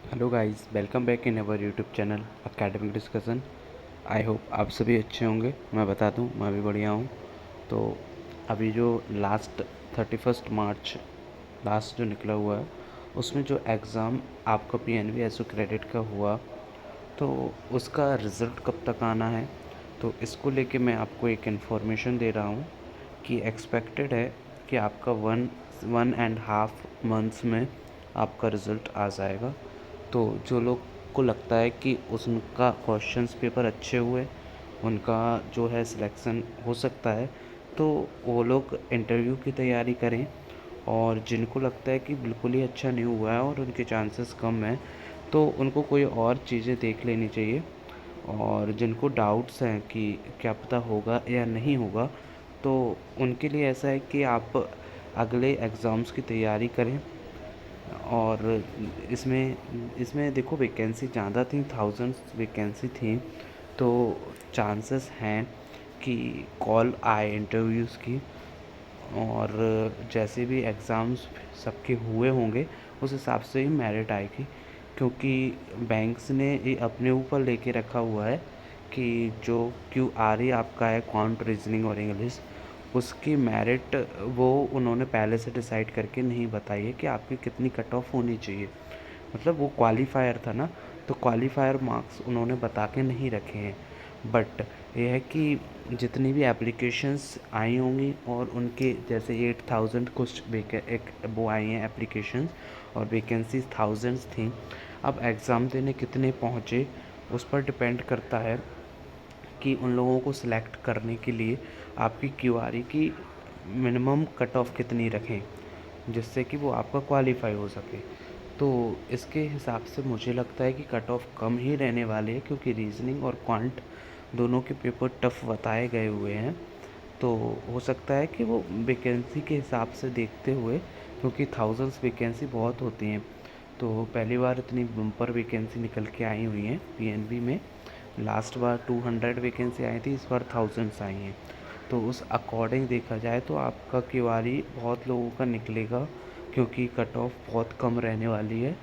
Hello guys, welcome back in our YouTube channel academic discussion. I hope आप सभी अच्छे होंगे। मैं बता दूं, मैं भी बढ़िया हूं। तो अभी जो लास्ट 31 मार्च लास्ट जो निकला हुआ है, उसमें जो एग्ज़ाम आपका PNB एसओ क्रेडिट का हुआ, तो उसका रिज़ल्ट कब तक आना है, तो इसको लेके मैं आपको एक इन्फॉर्मेशन दे रहा हूं कि एक्सपेक्टेड है कि आपका one one and half months में आपका रिज़ल्ट आ जाएगा। तो जो लोग को लगता है कि उनका क्वेश्चंस पेपर अच्छे हुए, उनका जो है सिलेक्शन हो सकता है, तो वो लोग इंटरव्यू की तैयारी करें। और जिनको लगता है कि बिल्कुल ही अच्छा नहीं हुआ है और उनके चांसेस कम हैं, तो उनको कोई और चीज़ें देख लेनी चाहिए। और जिनको डाउट्स हैं कि क्या पता होगा या नहीं होगा, तो उनके लिए ऐसा है कि आप अगले एग्ज़ाम्स की तैयारी करें। और इसमें इसमें देखो, वैकेंसी ज़्यादा थी, थाउजेंड्स वैकेंसी थी, तो चांसेस हैं कि कॉल आए इंटरव्यूज़ की। और जैसे भी एग्ज़ाम्स सबके हुए होंगे, उस हिसाब से ही मेरिट आएगी। क्योंकि बैंक्स ने ये अपने ऊपर लेके रखा हुआ है कि जो QRA आपका है, क्वांट रीजनिंग और इंग्लिश, उसकी मेरिट वो उन्होंने पहले से डिसाइड करके नहीं बताई है कि आपकी कितनी कट ऑफ होनी चाहिए। मतलब वो क्वालिफायर था ना, तो क्वालिफायर मार्क्स उन्होंने बता के नहीं रखे हैं। बट ये है कि जितनी भी एप्लीकेशंस आई होंगी, और उनके जैसे 8000 कुछ एक वो आई हैं एप्लीकेशंस, और वैकेंसीज थाउजेंड्स थी। अब एग्ज़ाम देने कितने पहुँचे, उस पर डिपेंड करता है कि उन लोगों को सिलेक्ट करने के लिए आपकी QRA की मिनिमम कट ऑफ कितनी रखें, जिससे कि वो आपका क्वालिफाई हो सके। तो इसके हिसाब से मुझे लगता है कि कट ऑफ कम ही रहने वाले हैं, क्योंकि रीजनिंग और क्वांट दोनों के पेपर टफ बताए गए हुए हैं। तो हो सकता है कि वो वैकेंसी के हिसाब से देखते हुए, क्योंकि थाउजेंड्स वैकेंसी बहुत होती हैं, तो पहली बार इतनी बम्पर वैकेंसी निकल के आई हुई हैं PNB में। लास्ट बार 200 वैकेंसी आई थी, इस बार थाउजेंड्स आई हैं। तो उस अकॉर्डिंग देखा जाए तो आपका QRA बहुत लोगों का निकलेगा, क्योंकि कट ऑफ बहुत कम रहने वाली है।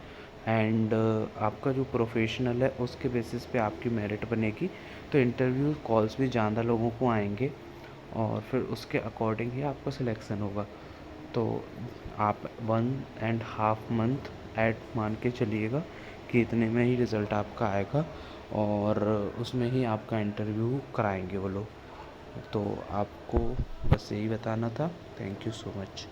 एंड आपका जो प्रोफेशनल है उसके बेसिस पे आपकी मेरिट बनेगी। तो इंटरव्यू कॉल्स भी ज़्यादा लोगों को आएंगे, और फिर उसके अकॉर्डिंग ही आपका सिलेक्शन होगा। तो आप 1.5 मंथ ऐड मान के चलिएगा कि इतने में ही रिज़ल्ट आपका आएगा, और उसमें ही आपका इंटरव्यू कराएंगे वो लोग। तो आपको बस यही बताना था। Thank you so much.